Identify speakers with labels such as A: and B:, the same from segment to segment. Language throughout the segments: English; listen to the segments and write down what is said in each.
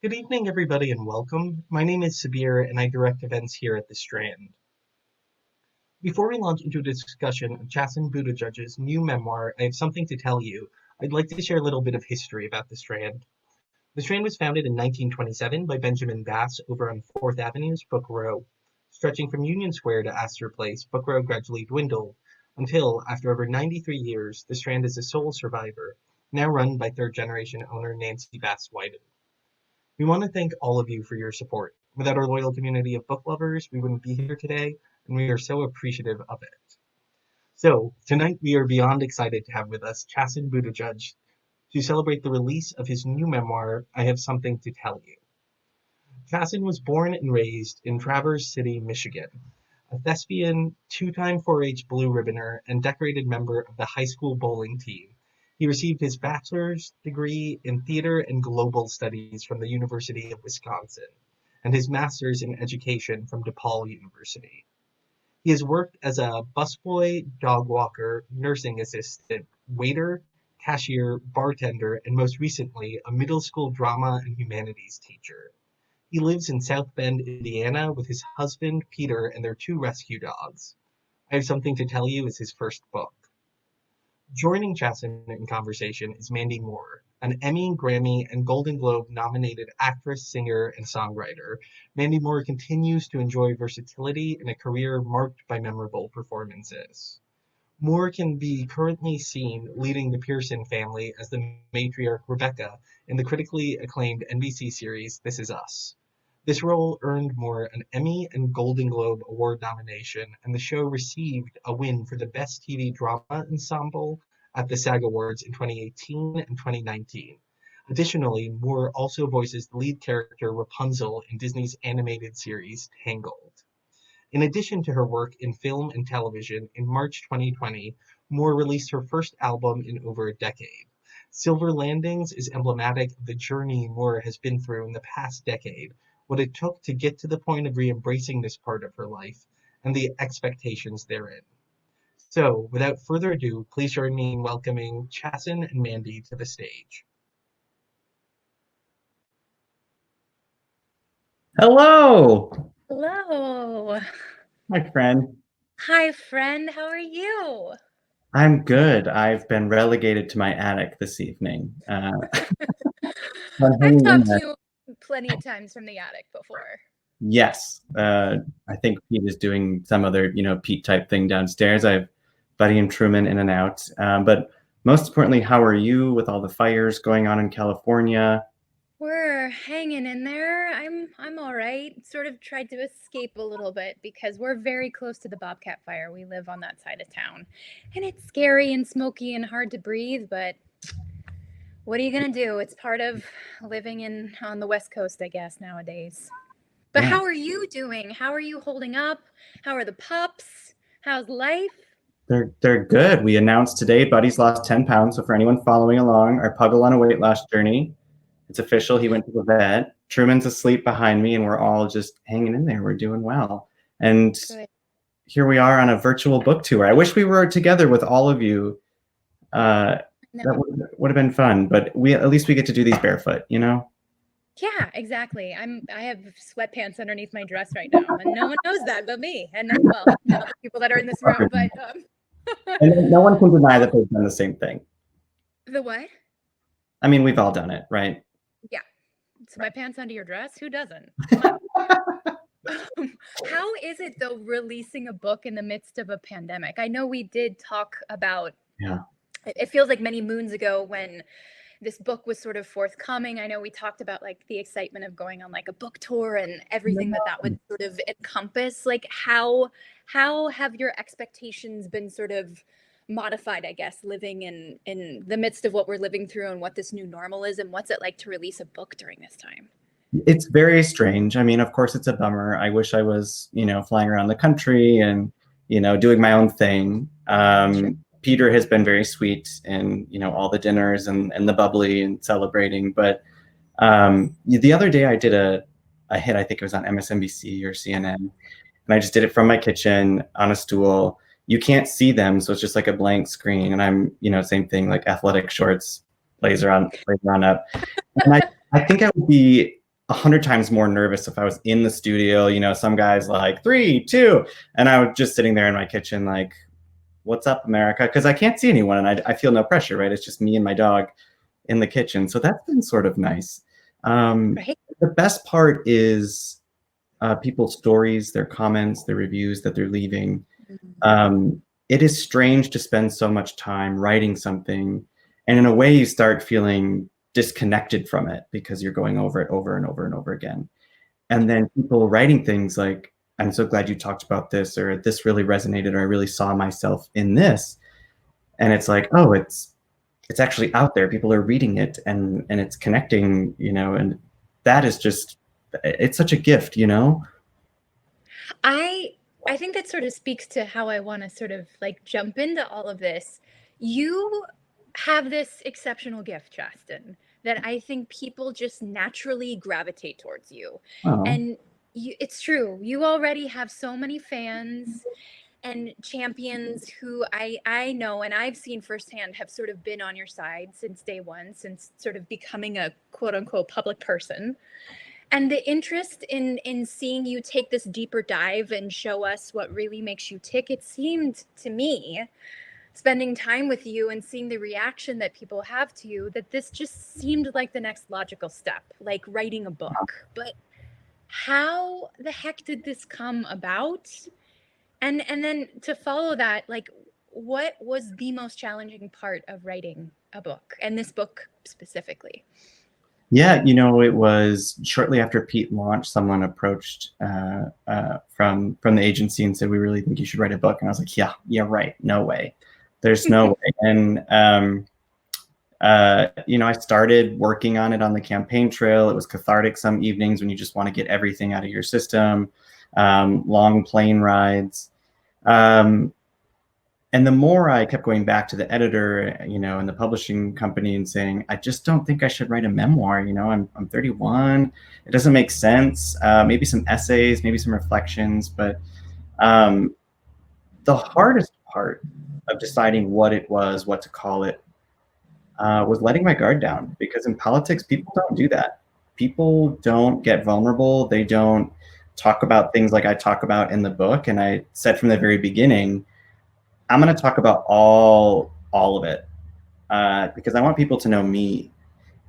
A: Good evening, everybody, and welcome. My name is Sabir, and I direct events here at the Strand. Before we launch into a discussion of Chasten Buttigieg's new memoir, I have something to tell you. I'd like to share a little bit of history about the Strand. The Strand was founded in 1927 by Benjamin Bass over on 4th Avenue's Book Row. Stretching from Union Square to Astor Place, Book Row gradually dwindled until, after over 93 years, the Strand is a sole survivor, now run by third-generation owner Nancy Bass Whiten. We want to thank all of you for your support. Without our loyal community of book lovers, we wouldn't be here today, and we are so appreciative of it. So, tonight we are beyond excited to have with us Chasten Buttigieg to celebrate the release of his new memoir, I Have Something to Tell You. Chasten was born and raised in Traverse City, Michigan, a thespian, two-time 4-H blue ribboner, and decorated member of the high school bowling team. He received his bachelor's degree in theater and global studies from the University of Wisconsin, and his master's in education from DePaul University. He has worked as a busboy, dog walker, nursing assistant, waiter, cashier, bartender, and most recently, a middle school drama and humanities teacher. He lives in South Bend, Indiana, with his husband, Peter, and their 2 rescue dogs. I Have Something to Tell You is his first book. Joining Chasten in conversation is Mandy Moore, an Emmy, Grammy, and Golden Globe nominated actress, singer, and songwriter. Mandy Moore continues to enjoy versatility in a career marked by memorable performances. Moore can be currently seen leading the Pearson family as the matriarch Rebecca in the critically acclaimed NBC series This Is Us. This role earned Moore an Emmy and Golden Globe Award nomination, and the show received a win for the Best TV Drama Ensemble at the SAG Awards in 2018 and 2019. Additionally, Moore also voices the lead character Rapunzel in Disney's animated series Tangled. In addition to her work in film and television, in March 2020, Moore released her first album in over a decade. Silver Landings is emblematic of the journey Moore has been through in the past decade, what it took to get to the point of re-embracing this part of her life, and the expectations therein. So, without further ado, please join me in welcoming Chasten and Mandy to the stage.
B: Hello!
C: Hello.
B: My friend.
C: Hi, friend. How are you?
B: I'm good. I've been relegated to my attic this evening. I'm
C: I've
B: hanging in
C: talked
B: there.
C: to you plenty of times from the attic before.
B: Yes. I think Pete is doing some other, Pete type thing downstairs. I have Buddy and Truman in and out. But most importantly, how are you with all the fires going on in California?
C: We're hanging in there. I'm all right. Sort of tried to escape a little bit because we're very close to the Bobcat fire. We live on that side of town. And it's scary and smoky and hard to breathe, but what are you going to do? It's part of living on the West Coast, I guess, nowadays. But
B: Yeah.
C: How are you doing? How are you holding up? How are the pups? How's life?
B: They're good. We announced today Buddy's lost 10 pounds. So for anyone following along, our Puggle on a weight loss journey, it's official. He went to the vet. Truman's asleep behind me, and we're all just hanging in there. We're doing well. And
C: Good.
B: Here we are on a virtual book tour. I wish we were together with all of you. That would have been fun, but at least we get to do these barefoot,
C: Yeah, exactly. I have sweatpants underneath my dress right now, and no one knows that but me, and the people that are in this room. But
B: and no one can deny that they've done the same thing.
C: The what?
B: I mean, we've all done it, right?
C: Yeah. Sweatpants under your dress? Who doesn't? How is it though releasing a book in the midst of a pandemic? I know we did talk about.
B: Yeah.
C: It feels like many moons ago when this book was sort of forthcoming. I know we talked about like the excitement of going on like a book tour and everything that would sort of encompass. Like how have your expectations been sort of modified, I guess, living in the midst of what we're living through and what this new normal is, and what's it like to release a book during this time?
B: It's very strange. I mean, of course, it's a bummer. I wish I was, flying around the country and, doing my own thing.
C: Sure.
B: Peter has been very sweet in, all the dinners and the bubbly and celebrating. But the other day I did a hit, I think it was on MSNBC or CNN, and I just did it from my kitchen on a stool. You can't see them, so it's just like a blank screen. And I'm, same thing, like athletic shorts, blazer on up. And I think I would be 100 times more nervous if I was in the studio. You know, some guys like 3, 2, and I was just sitting there in my kitchen like, what's up, America? Because I can't see anyone and I feel no pressure, right? It's just me and my dog in the kitchen. So that's been sort of nice.
C: Right.
B: The best part is people's stories, their comments, their reviews that they're leaving. It is strange to spend so much time writing something, and in a way you start feeling disconnected from it because you're going over it over and over and over again. And then people writing things like, I'm so glad you talked about this, or this really resonated, or I really saw myself in this. And it's like, oh, it's actually out there. People are reading it and it's connecting, you know, and that is just, it's such a gift, you know?
C: I think that sort of speaks to how I want to sort of like jump into all of this. You have this exceptional gift, Chasten, that I think people just naturally gravitate towards you.
B: Oh.
C: And it's true. You already have so many fans and champions who I know and I've seen firsthand have sort of been on your side since day one, since sort of becoming a quote unquote public person. And the interest in seeing you take this deeper dive and show us what really makes you tick, it seemed to me, spending time with you and seeing the reaction that people have to you, that this just seemed like the next logical step, like writing a book. But how the heck did this come about? And then to follow that, like, what was the most challenging part of writing a book, and this book specifically?
B: Yeah, you know, it was shortly after Pete launched, someone approached from the agency and said, we really think you should write a book. And I was like, yeah, right. No way. There's no way. And, you know, I started working on it on the campaign trail. It was cathartic some evenings when you just want to get everything out of your system, long plane rides. And the more I kept going back to the editor, you know, and the publishing company and saying, I just don't think I should write a memoir. You know, I'm 31. It doesn't make sense. Maybe some essays, maybe some reflections. But the hardest part of deciding what it was, what to call it, was letting my guard down. Because in politics, people don't do that. People don't get vulnerable. They don't talk about things like I talk about in the book. And I said from the very beginning, I'm going to talk about all of it because I want people to know me.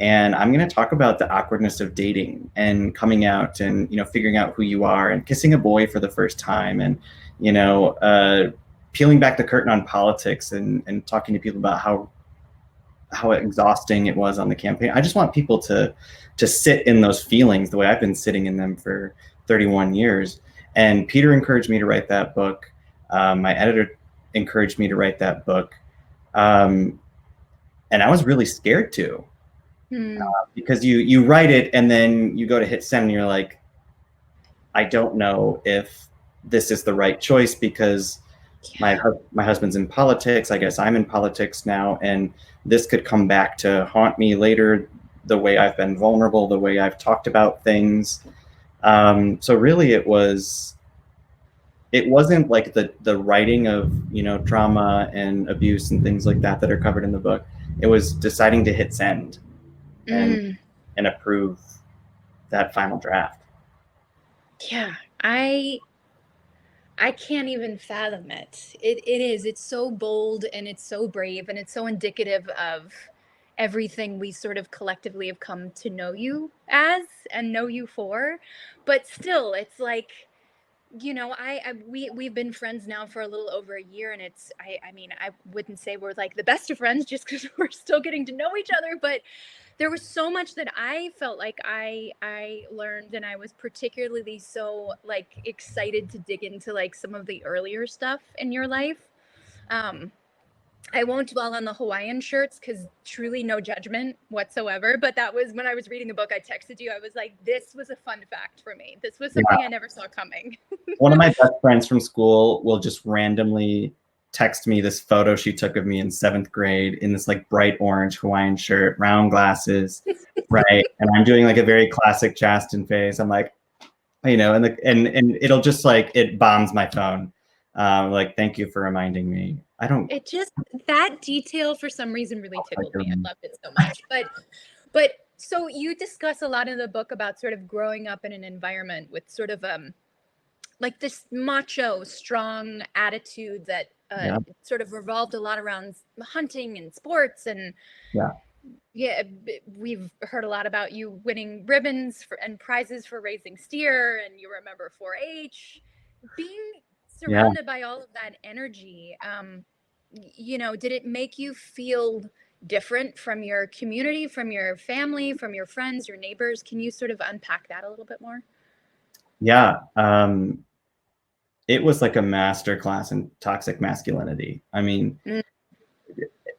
B: And I'm going to talk about the awkwardness of dating and coming out and, you know, figuring out who you are and kissing a boy for the first time and, you know, peeling back the curtain on politics and talking to people about how exhausting it was on the campaign. I just want people to sit in those feelings the way I've been sitting in them for 31 years. And Peter encouraged me to write that book. My editor encouraged me to write that book. And I was really scared to, because you write it and then you go to hit send and you're like, I don't know if this is the right choice because my husband's in politics. I guess I'm in politics now. And this could come back to haunt me later, the way I've been vulnerable, the way I've talked about things. So really it wasn't like the writing of, you know, trauma and abuse and things like that are covered in the book. It was deciding to hit send and approve that final draft.
C: Yeah, I can't even fathom it. It's so bold and it's so brave and it's so indicative of everything we sort of collectively have come to know you as and know you for. But still, it's like, you know, we've been friends now for a little over a year, and it's I mean, I wouldn't say we're like the best of friends just because we're still getting to know each other, but there was so much that I felt like I learned, and I was particularly so like excited to dig into like some of the earlier stuff in your life. I won't dwell on the Hawaiian shirts because truly no judgment whatsoever. But that was when I was reading the book, I texted you. I was like, this was a fun fact for me. This was something I never saw coming.
B: One of my best friends from school will just randomly text me this photo she took of me in 7th grade in this like bright orange Hawaiian shirt, round glasses, right? And I'm doing like a very classic Chasten face. I'm like, you know, and it'll just like, it bombs my phone. Like, thank you for reminding me. It
C: just, that detail for some reason really tickled me. I loved it so much. But So you discuss a lot in the book about sort of growing up in an environment with sort of like this macho, strong attitude that
B: Yeah.
C: sort of revolved a lot around hunting and sports. And
B: Yeah.
C: yeah, we've heard a lot about you winning ribbons and prizes for raising steer, and you remember 4-H. Being surrounded by all of that energy, you know, did it make you feel different from your community, from your family, from your friends, your neighbors? Can you sort of unpack that a little bit more?
B: Yeah. It was like a master class in toxic masculinity. I mean,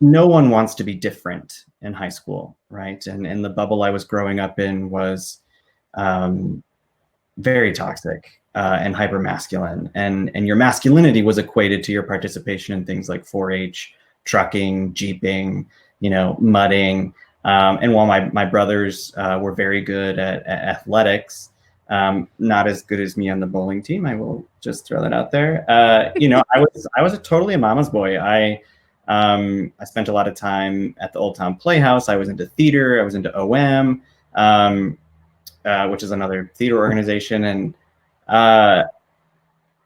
B: no one wants to be different in high school, right? And the bubble I was growing up in was very toxic and hyper masculine, and your masculinity was equated to your participation in things like 4-H, trucking, jeeping, you know, mudding. And while my brothers were very good at athletics, not as good as me on the bowling team, I will just throw that out there. You know, I was totally a mama's boy. I spent a lot of time at the Old Town Playhouse. I was into theater. I was into OM, which is another theater organization. And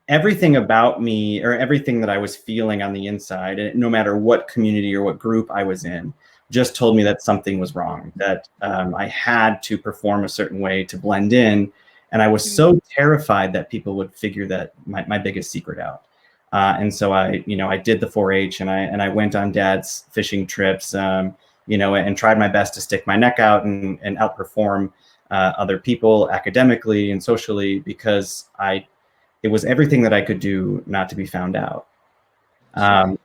B: everything about me, or everything that I was feeling on the inside, no matter what community or what group I was in, just told me that something was wrong, that I had to perform a certain way to blend in. And I was so terrified that people would figure that my biggest secret out. And so I did the 4-H, and I went on Dad's fishing trips, you know, and tried my best to stick my neck out and outperform other people academically and socially, because it was everything that I could do not to be found out. And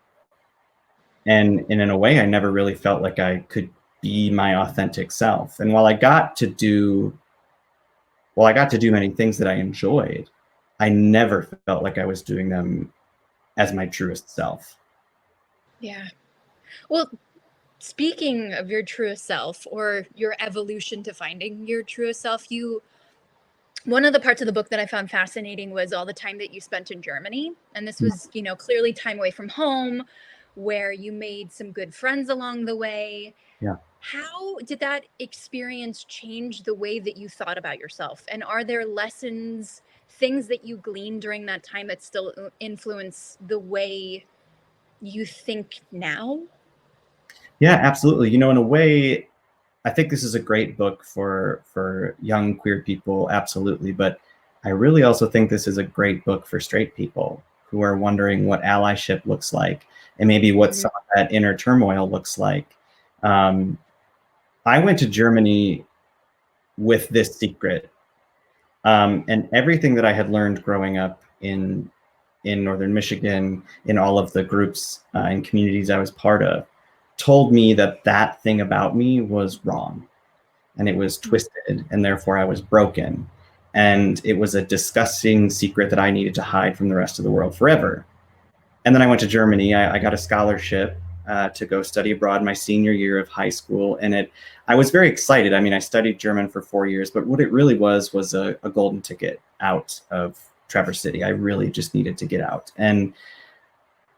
B: in a way, I never really felt like I could be my authentic self. And while I got to do many things that I enjoyed, I never felt like I was doing them as my truest self.
C: Yeah. Well, speaking of your truest self, or your evolution to finding your truest self, one of the parts of the book that I found fascinating was all the time that you spent in Germany. And this was, you know, clearly time away from home, where you made some good friends along the way.
B: Yeah.
C: How did that experience change the way that you thought about yourself? And are there lessons, things that you gleaned during that time that still influence the way you think now?
B: Yeah, absolutely. You know, in a way, I think this is a great book for young queer people, absolutely. But I really also think this is a great book for straight people who are wondering what allyship looks like, and maybe what some of that inner turmoil looks like. I went to Germany with this secret, and everything that I had learned growing up in Northern Michigan, in all of the groups and communities I was part of, told me that thing about me was wrong, and it was twisted, and therefore I was broken. And it was a disgusting secret that I needed to hide from the rest of the world forever. And then I went to Germany. I got a scholarship to go study abroad my senior year of high school. And I was very excited. I mean, I studied German for 4 years, but what it really was a golden ticket out of Traverse City. I really just needed to get out. And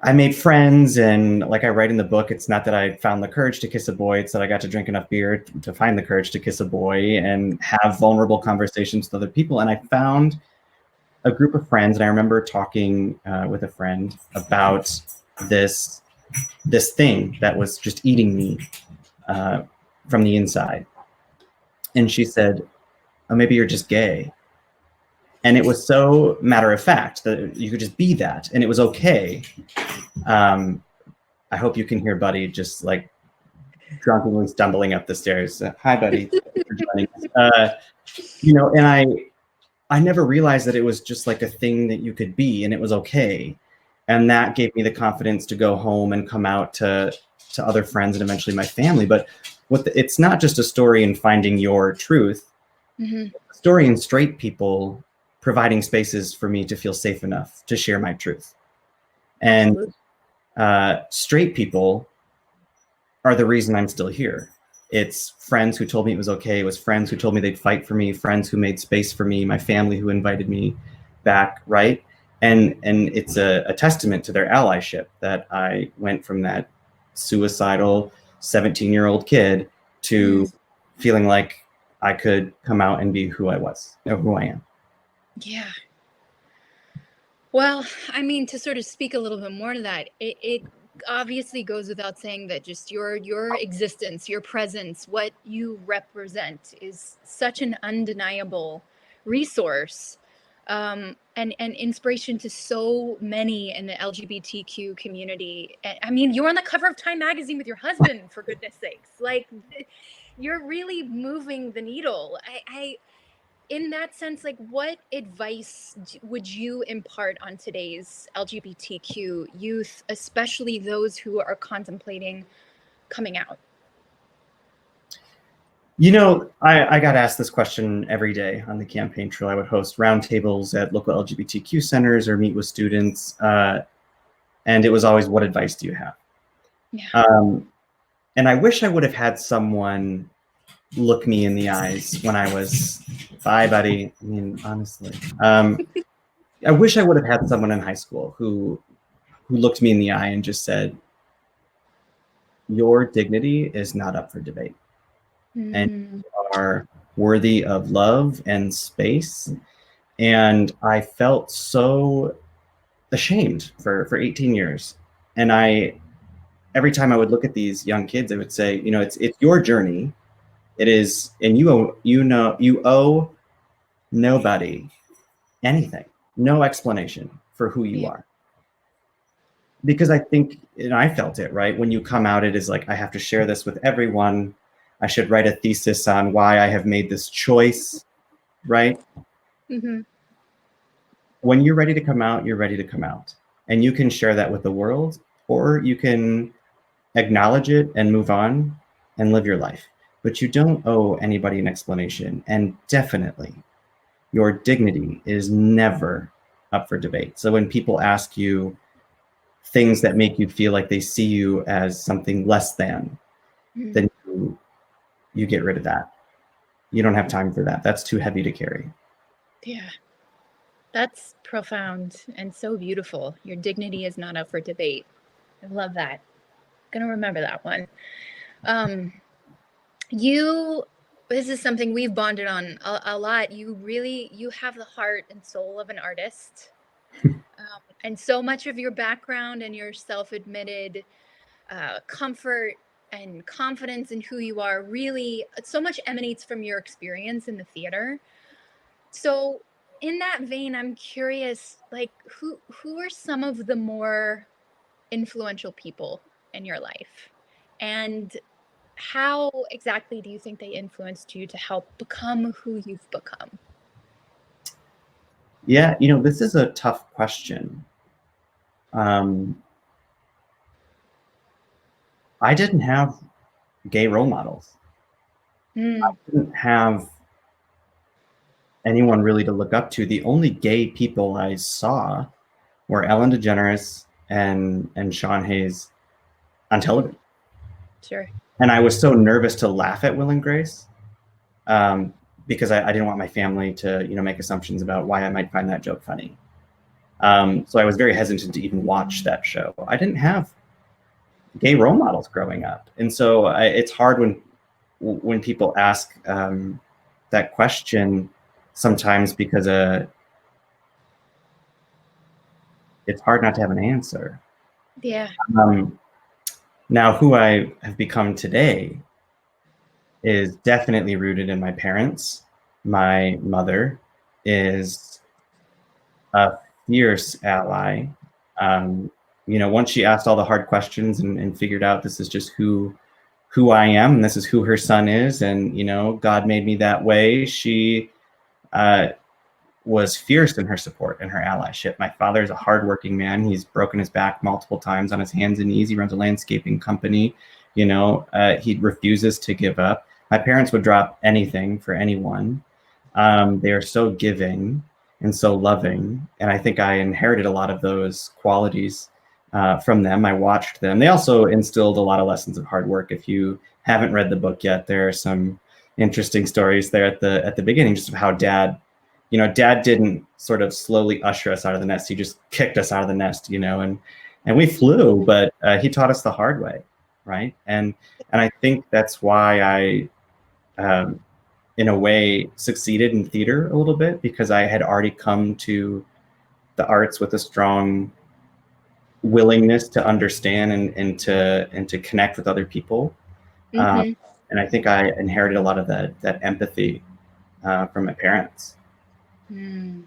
B: I made friends, and like I write in the book, it's not that I found the courage to kiss a boy, it's that I got to drink enough beer to find the courage to kiss a boy and have vulnerable conversations with other people. And I found a group of friends, and I remember talking with a friend about this thing that was just eating me from the inside. And she said, "Oh, maybe you're just gay." And it was so matter of fact that you could just be that, and it was okay. I hope you can hear Buddy just like drunkenly stumbling up the stairs. Hi, Buddy. Thanks for joining us. You know, and I never realized that it was just like a thing that you could be, and it was okay. And that gave me the confidence to go home and come out to other friends and eventually my family. But it's not just a story in finding your truth. It's a story in straight people providing spaces for me to feel safe enough to share my truth. And straight people are the reason I'm still here. It's friends who told me it was okay. It was friends who told me they'd fight for me, friends who made space for me, my family who invited me back, right? And it's a testament to their allyship that I went from that suicidal 17-year-old kid to feeling like I could come out and be who I was, who I am.
C: Yeah. Well, I mean, to sort of speak a little bit more to that, it obviously goes without saying that just your existence, your presence, what you represent is such an undeniable resource, and inspiration to so many in the LGBTQ community. I mean, you're on the cover of Time magazine with your husband, for goodness sakes. Like, you're really moving the needle. In that sense, like, what advice would you impart on today's LGBTQ youth, especially those who are contemplating coming out?
B: You know, I got asked this question every day on the campaign trail. I would host roundtables at local LGBTQ centers or meet with students. And it was always, what advice do you have?
C: Yeah.
B: And I wish I would have had someone look me in the eyes when I was, bye, buddy. I mean, honestly, I wish I would have had someone in high school who looked me in the eye and just said, your dignity is not up for debate. And you are worthy of love and space. And I felt so ashamed for 18 years. And every time I would look at these young kids, I would say, you know, it's your journey. It is, and you owe nobody anything, no explanation for who you are. Because I think, and I felt it, right? When you come out, it is like, I have to share this with everyone. I should write a thesis on why I have made this choice, right?
C: Mm-hmm.
B: When you're ready to come out, you're ready to come out. And you can share that with the world, or you can acknowledge it and move on and live your life. But you don't owe anybody an explanation. And definitely, your dignity is never up for debate. So when people ask you things that make you feel like they see you as something less than, then you get rid of that. You don't have time for that. That's too heavy to carry.
C: Yeah. That's profound and so beautiful. Your dignity is not up for debate. I love that. I'm going to remember that one. This is something we've bonded on a lot. You have the heart and soul of an artist. And so much of your background and your self-admitted comfort and confidence in who you are, really, so much emanates from your experience in the theater. So in that vein, I'm curious, like, who are some of the more influential people in your life? And how exactly do you think they influenced you to help become who you've become?
B: Yeah, you know, this is a tough question. I didn't have gay role models. I didn't have anyone really to look up to. The only gay people I saw were Ellen DeGeneres and Sean Hayes on television.
C: Sure.
B: And I was so nervous to laugh at Will and Grace because I didn't want my family to, you know, make assumptions about why I might find that joke funny. So I was very hesitant to even watch that show. I didn't have gay role models growing up. And so it's hard when people ask that question sometimes, because it's hard not to have an answer.
C: Yeah.
B: Now, who I have become today is definitely rooted in my parents. My mother is a fierce ally. You know, once she asked all the hard questions and figured out this is just who I am, and this is who her son is, and, you know, God made me that way, she was fierce in her support and her allyship. My father is a hardworking man. He's broken his back multiple times on his hands and knees. He runs a landscaping company. You know, he refuses to give up. My parents would drop anything for anyone. They are so giving and so loving. And I think I inherited a lot of those qualities from them. I watched them. They also instilled a lot of lessons of hard work. If you haven't read the book yet, there are some interesting stories there at the beginning, just of how Dad didn't sort of slowly usher us out of the nest. He just kicked us out of the nest, you know, and we flew, but he taught us the hard way, right? And I think that's why in a way, succeeded in theater a little bit because I had already come to the arts with a strong willingness to understand and to connect with other people.
C: Mm-hmm.
B: And I think I inherited a lot of that empathy from my parents.
C: I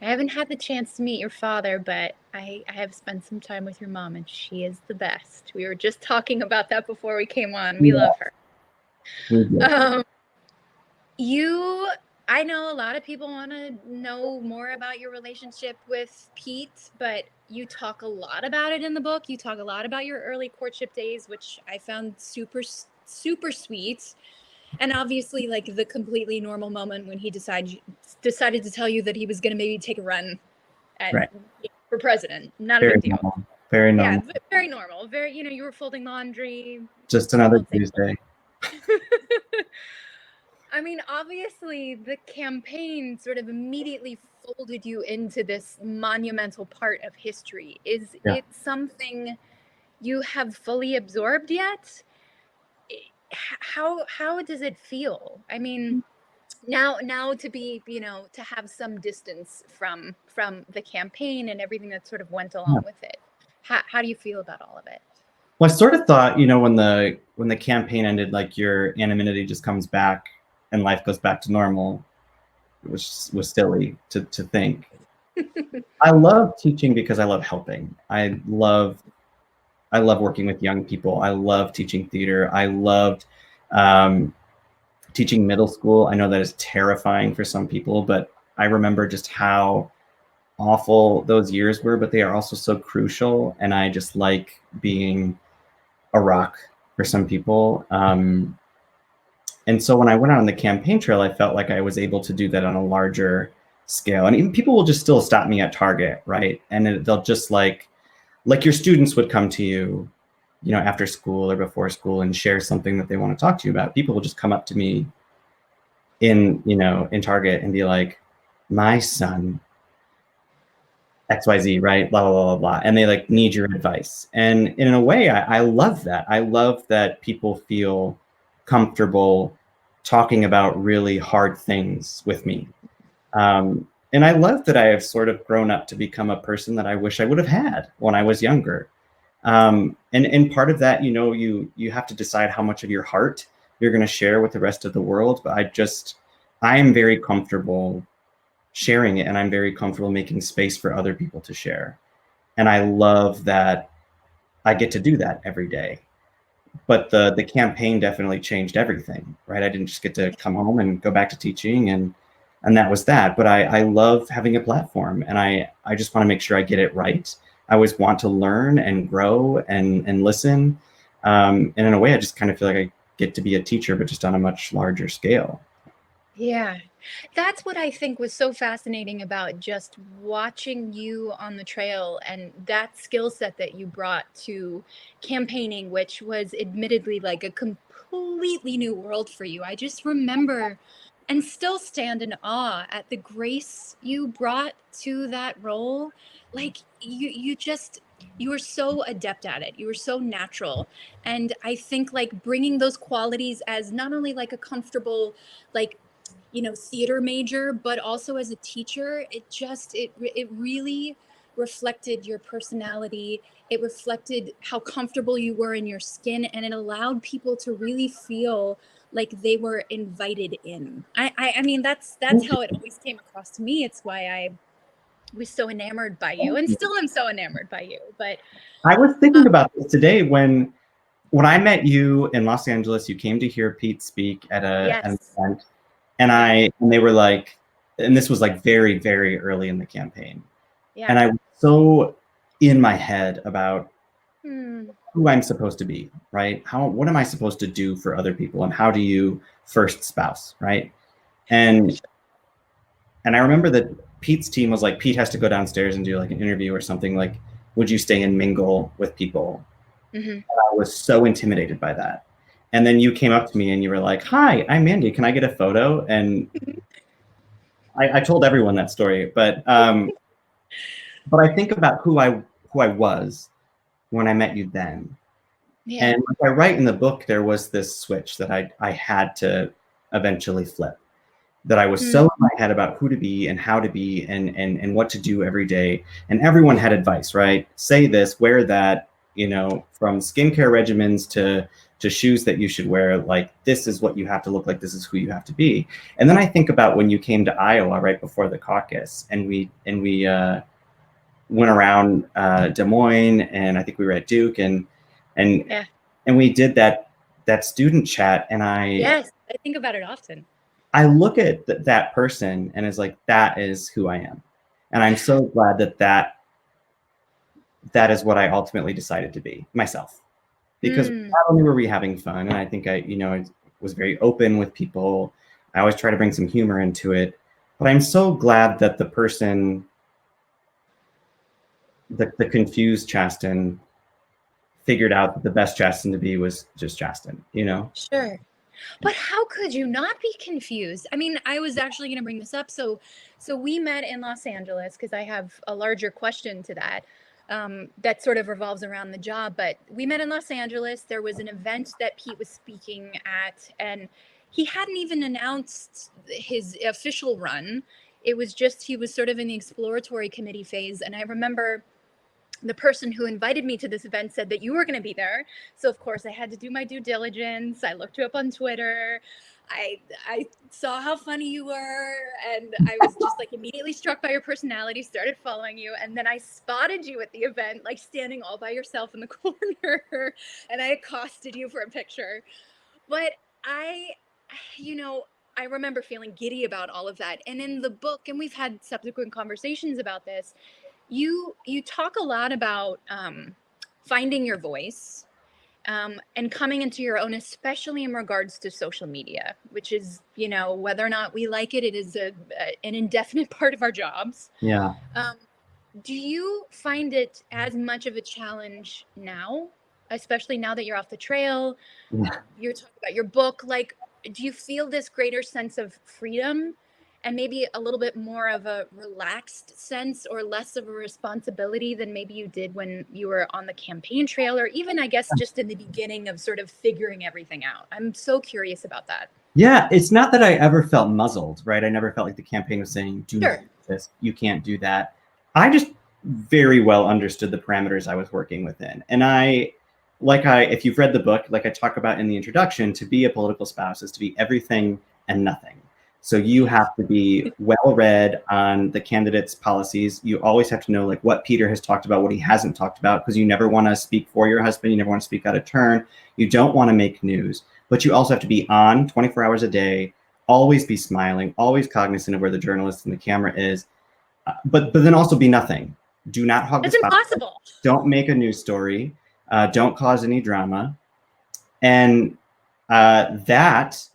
C: haven't had the chance to meet your father, but I have spent some time with your mom, and she is the best. We were just talking about that before we came on. We love her. I know a lot of people want to know more about your relationship with Pete, but you talk a lot about it in the book. You talk a lot about your early courtship days, which I found super, super sweet. And obviously, like the completely normal moment when he decided to tell you that he was going to maybe take a run for president. Not a big deal.
B: Normal. Very normal.
C: Yeah, very normal. Very, you were folding laundry.
B: Just another Tuesday.
C: I mean, obviously, the campaign sort of immediately folded you into this monumental part of history. Is it something you have fully absorbed yet? How does it feel? I mean, now to be, to have some distance from the campaign and everything that sort of went along with it. How do you feel about all of it?
B: Well, I sort of thought, when the campaign ended, like your anonymity just comes back and life goes back to normal, which was silly to think. I love teaching because I love helping. I love working with young people. I love teaching theater. I loved teaching middle school. I know that is terrifying for some people, but I remember just how awful those years were, but they are also so crucial. And I just like being a rock for some people. And so when I went out on the campaign trail, I felt like I was able to do that on a larger scale. And even people will just still stop me at Target, right? And they'll just like your students would come to you, after school or before school and share something that they want to talk to you about. People will just come up to me in Target and be like, my son, XYZ, right? Blah, blah, blah, blah, blah. And they like need your advice. And in a way, I love that. I love that people feel comfortable talking about really hard things with me. And I love that I have sort of grown up to become a person that I wish I would have had when I was younger. And part of that, you have to decide how much of your heart you're going to share with the rest of the world. But I am very comfortable sharing it, and I'm very comfortable making space for other people to share. And I love that I get to do that every day. But the campaign definitely changed everything, right? I didn't just get to come home and go back to teaching and that was that. But I love having a platform, and I just want to make sure I get it right. I always want to learn and grow and listen. And in a way, I just kind of feel like I get to be a teacher, but just on a much larger scale.
C: Yeah, that's what I think was so fascinating about just watching you on the trail and that skill set that you brought to campaigning, which was admittedly like a completely new world for you. I just remember and still stand in awe at the grace you brought to that role. Like you were so adept at it. You were so natural. And I think like bringing those qualities as not only like a comfortable, like, theater major, but also as a teacher, it really reflected your personality. It reflected how comfortable you were in your skin, and it allowed people to really feel like they were invited in. I mean, that's how it always came across to me. It's why I was so enamored by you, and still am so enamored by you. But
B: I was thinking about this today when I met you in Los Angeles. You came to hear Pete speak at an event. And they were like, and this was like very, very early in the campaign. Yeah. And I was so in my head about who I'm supposed to be, right? What am I supposed to do for other people? And how do you first spouse, right? And I remember that Pete's team was like, Pete has to go downstairs and do like an interview or something, like, would you stay and mingle with people? Mm-hmm. I was so intimidated by that. And then you came up to me and you were like, hi, I'm Mandy. Can I get a photo? And I told everyone that story. But I think about who I was when I met you then. Yeah. And like I write in the book, there was this switch that I had to eventually flip. That I was so in my head about who to be and how to be and what to do every day. And everyone had advice, right? Say this, wear that, you know, from skincare regimens to shoes that you should wear. Like, this is what you have to look like. This is who you have to be. And then I think about when you came to Iowa right before the caucus, and we went around Des Moines, and I think we were at Duke, and we did that student chat. And
C: I think about it often.
B: I look at that person and it's like, that is who I am. And I'm so glad that is what I ultimately decided to be, myself. Because not only were we having fun, and I think I was very open with people. I always try to bring some humor into it. But I'm so glad that the person, the confused Chasten, figured out that the best Chasten to be was just Chasten, you know?
C: Sure. But how could you not be confused? I mean, I was actually going to bring this up. So we met in Los Angeles, because I have a larger question to that that sort of revolves around the job. But we met in Los Angeles. There was an event that Pete was speaking at, and he hadn't even announced his official run. It was just, he was sort of in the exploratory committee phase. And I remember the person who invited me to this event said that you were going to be there. So of course I had to do my due diligence. I looked you up on Twitter. I saw how funny you were, and I was just like immediately struck by your personality, started following you. And then I spotted you at the event, like standing all by yourself in the corner, and I accosted you for a picture. But I remember feeling giddy about all of that. And in the book, and we've had subsequent conversations about this, you talk a lot about finding your voice and coming into your own, especially in regards to social media, which is, you know, whether or not we like it, it is an indefinite part of our jobs.
B: Yeah.
C: Do you find it as much of a challenge now, especially now that you're off the trail?
B: Yeah.
C: You're talking about your book. Like, do you feel this greater sense of freedom and maybe a little bit more of a relaxed sense, or less of a responsibility than maybe you did when you were on the campaign trail, or even, I guess, just in the beginning of sort of figuring everything out? I'm so curious about that.
B: Yeah, it's not that I ever felt muzzled, right? I never felt like the campaign was saying, do not do this, you can't do that. I just very well understood the parameters I was working within. And if you've read the book, like I talk about in the introduction, to be a political spouse is to be everything and nothing. So you have to be well-read on the candidates' policies. You always have to know like what Peter has talked about, what he hasn't talked about, because you never want to speak for your husband. You never want to speak out of turn. You don't want to make news, but you also have to be on 24 hours a day, always be smiling, always cognizant of where the journalist and the camera is, but then also be nothing. Do not hog the spotlight.
C: It's impossible.
B: Don't make a news story. Don't cause any drama. And that...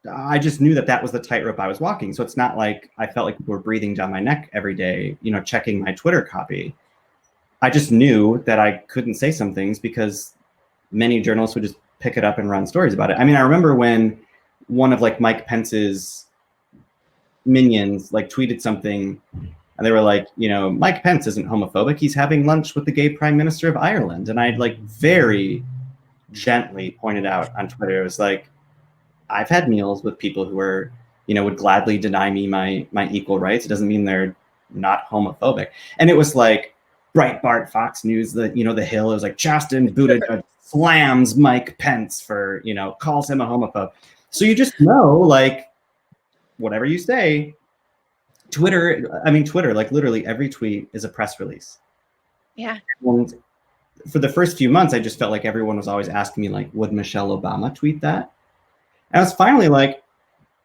B: I just knew that was the tightrope I was walking. So it's not like I felt like people were breathing down my neck every day, you know, checking my Twitter copy. I just knew that I couldn't say some things because many journalists would just pick it up and run stories about it. I mean, I remember when one of like Mike Pence's minions like tweeted something, and they were like, you know, Mike Pence isn't homophobic. He's having lunch with the gay prime minister of Ireland. And I'd like very gently pointed out on Twitter, it was like, I've had meals with people who are, you know, would gladly deny me my equal rights. It doesn't mean they're not homophobic. And it was like Breitbart, Fox News, the Hill. It was like Chasten Buttigieg slams Mike Pence for, you know, calls him a homophobe. So you just know, like, whatever you say, Twitter, like literally every tweet is a press release.
C: Yeah.
B: And for the first few months, I just felt like everyone was always asking me, like, would Michelle Obama tweet that? And I was finally like,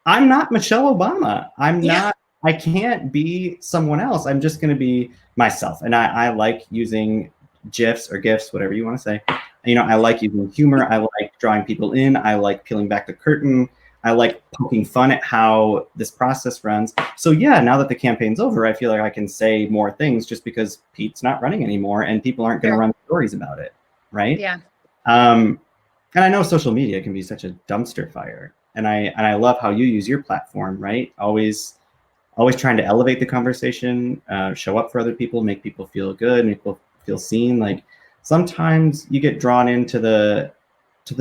B: I'm not Michelle Obama. I can't be someone else. I'm just going to be myself. And I like using GIFs or GIFs, whatever you want to say. You know, I like using humor. I like drawing people in. I like peeling back the curtain. I like poking fun at how this process runs. So yeah, now that the campaign's over, I feel like I can say more things just because Pete's not running anymore and people aren't going to run stories about it. Right?
C: Yeah.
B: And I know social media can be such a dumpster fire. And I love how you use your platform, right? Always trying to elevate the conversation, show up for other people, make people feel good, make people feel seen. Like sometimes you get drawn into the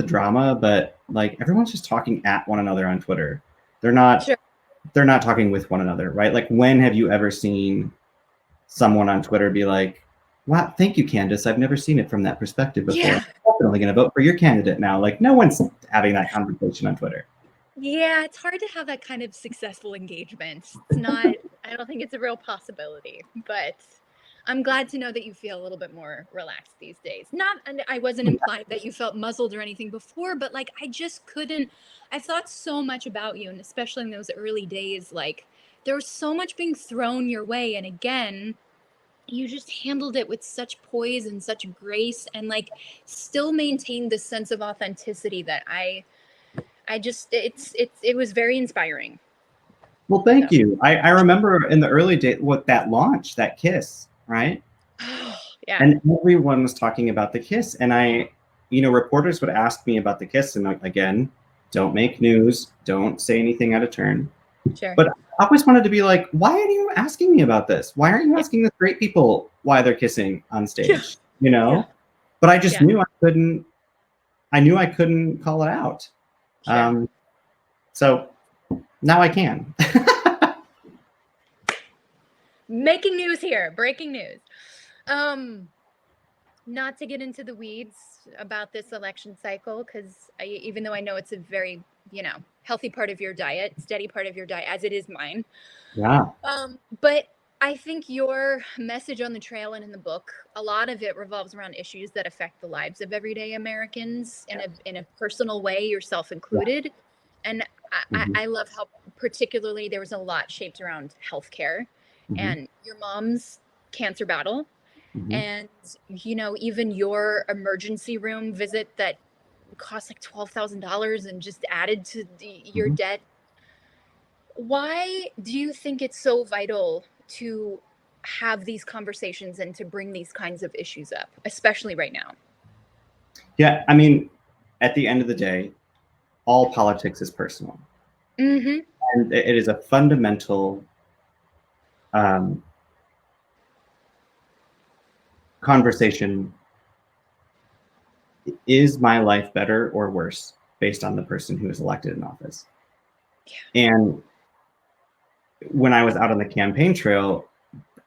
B: drama, but like everyone's just talking at one another on Twitter. They're not
C: Sure.
B: they're not talking with one another, right? Like, when have you ever seen someone on Twitter be like, wow, thank you, Candace. I've never seen it from that perspective before.
C: Yeah.
B: I'm definitely going to vote for your candidate now. Like, no one's having that conversation on Twitter.
C: Yeah, it's hard to have that kind of successful engagement. It's not, I don't think it's a real possibility, but I'm glad to know that you feel a little bit more relaxed these days. Not, and I wasn't implying that you felt muzzled or anything before, but like, I just couldn't, I thought so much about you, and especially in those early days, like, there was so much being thrown your way. And again, you just handled it with such poise and such grace, and like still maintained this sense of authenticity that I just, it was very inspiring.
B: Well, thank you. I remember in the early days, what that launch, that kiss, right?
C: Yeah.
B: And everyone was talking about the kiss. And reporters would ask me about the kiss. And again, don't make news. Don't say anything out of turn.
C: Sure.
B: But I always wanted to be like, why are you asking me about this? Why aren't you asking the straight people why they're kissing on stage?
C: Yeah.
B: But I just knew I couldn't call it out.
C: Sure.
B: So now I can.
C: Making news here, breaking news. Not to get into the weeds about this election cycle, because even though I know it's a very, healthy part of your diet, steady part of your diet, as it is mine.
B: Yeah.
C: But I think your message on the trail and in the book, a lot of it revolves around issues that affect the lives of everyday Americans in a personal way, yourself included. Yeah. And I love how particularly there was a lot shaped around healthcare and your mom's cancer battle. And, even your emergency room visit that cost like $12,000 and just added to your debt. Why do you think it's so vital to have these conversations and to bring these kinds of issues up, especially right now?
B: Yeah, I mean, at the end of the day, all politics is personal. And it is a fundamental conversation. Is my life better or worse based on the person who is elected in office? Yeah. And when I was out on the campaign trail,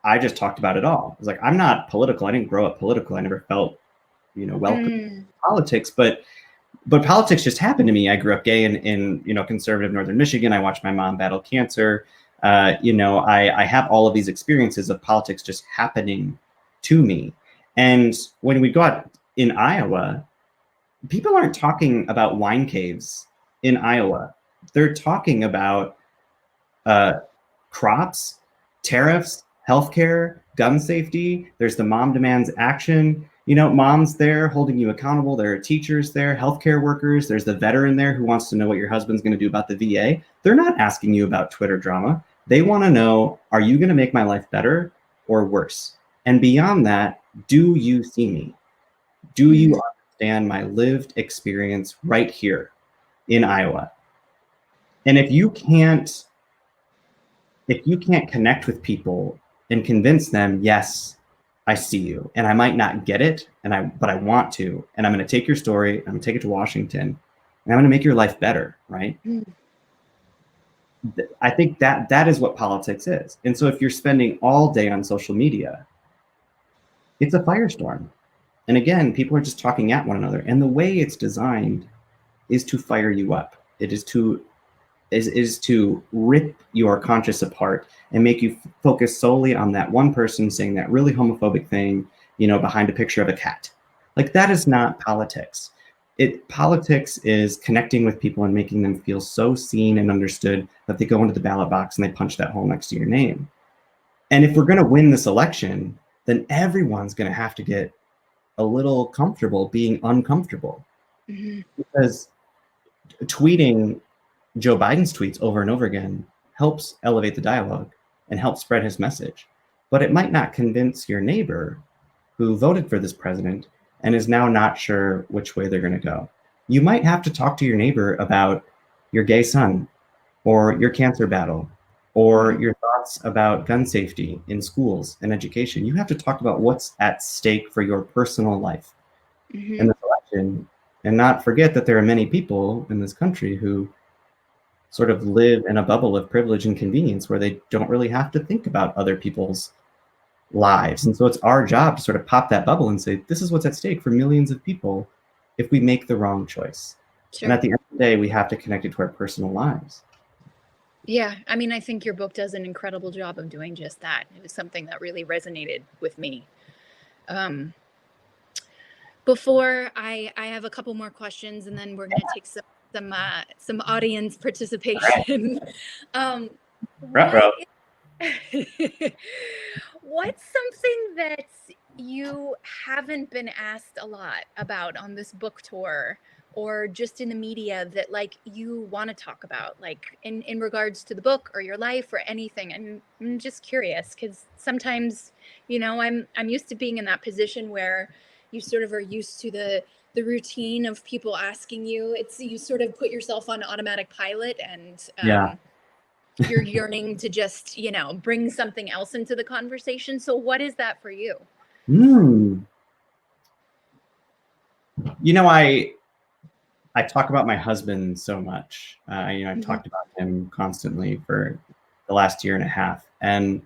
B: I just talked about it all. I was like, I'm not political. I didn't grow up political. I never felt, welcome to politics, but politics just happened to me. I grew up gay in conservative Northern Michigan. I watched my mom battle cancer. I have all of these experiences of politics just happening to me. And when we go out in Iowa, people aren't talking about wine caves in Iowa. They're talking about crops, tariffs, healthcare, gun safety. There's the Mom Demands Action. Mom's there holding you accountable. There are teachers there, healthcare workers. There's the veteran there who wants to know what your husband's going to do about the VA. They're not asking you about Twitter drama. They want to know, are you going to make my life better or worse? And beyond that, do you see me? Do you understand my lived experience right here in Iowa? And if you can't connect with people and convince them, yes, I see you, and I might not get it, but I want to, and I'm going to take your story, I'm going to take it to Washington, and I'm going to make your life better, right? I think that is what politics is. And so if you're spending all day on social media, it's a firestorm. And again, people are just talking at one another. And the way it's designed is to fire you up. It is to rip your conscience apart and make you focus solely on that one person saying that really homophobic thing, behind a picture of a cat. Like, that is not politics. Politics is connecting with people and making them feel so seen and understood that they go into the ballot box and they punch that hole next to your name. And if we're going to win this election, then everyone's going to have to get a little comfortable being uncomfortable. Because tweeting Joe Biden's tweets over and over again helps elevate the dialogue and help spread his message. But it might not convince your neighbor who voted for this president and is now not sure which way they're going to go. You might have to talk to your neighbor about your gay son or your cancer battle or your thoughts about gun safety in schools and education. You have to talk about what's at stake for your personal life in this election, and not forget that there are many people in this country who sort of live in a bubble of privilege and convenience where they don't really have to think about other people's lives. And so it's our job to sort of pop that bubble and say, this is what's at stake for millions of people if we make the wrong choice.
C: Sure.
B: And at the end of the day, we have to connect it to our personal lives.
C: Yeah, I mean, I think your book does an incredible job of doing just that. It was something that really resonated with me. Before I have a couple more questions, and then we're going to take some audience participation. What's something that you haven't been asked a lot about on this book tour, or just in the media, that like you want to talk about, like in regards to the book or your life or anything? I'm just curious, because sometimes, you know, I'm used to being in that position where you sort of are used to the routine of people asking you. It's, you sort of put yourself on automatic pilot, and you're yearning to just, you know, bring something else into the conversation. So what is that for you?
B: You know, I talk about my husband so much. You know, I've talked about him constantly for the last year and a half. And